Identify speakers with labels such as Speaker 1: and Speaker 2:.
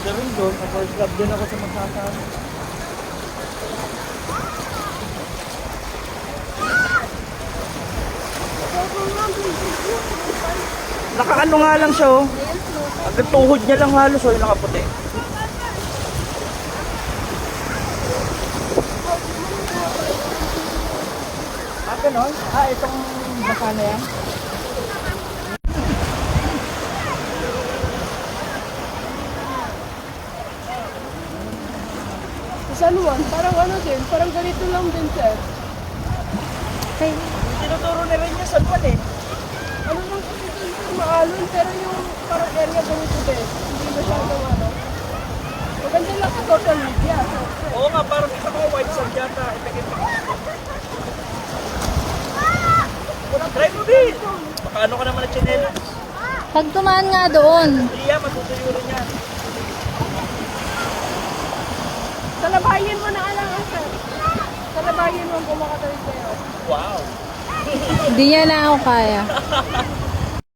Speaker 1: Ganda rin doon. First love din ako sa magsasama. Nakaano nga lang siya oh. Ang tuhod niya lang halos oh, yung nakaputi. Ah, ganon? Ah, itong baka na yan?
Speaker 2: Sa San Juan, parang ano din, parang ganito lang din, sir.
Speaker 3: Okay.
Speaker 1: Tinuturo na rin niya sa buwan eh.
Speaker 2: Ano lang kasi dun, sir, maalon, pero yung parang area ganito din. Hindi masyadong ano. Maganda lang sa social media. Sir.
Speaker 1: Oo nga, parang kita ko white sand yata. Ipikit-pikit. Try mo din. Baka ano ka naman na chinelas.
Speaker 3: Pag tumaan nga doon.
Speaker 1: Iya, matutuyo rin yan.
Speaker 2: Salabayin mo na alam, sir. Salabayin mo kung makatawid kayo.
Speaker 1: Wow.
Speaker 3: Hindi niya na ako kaya.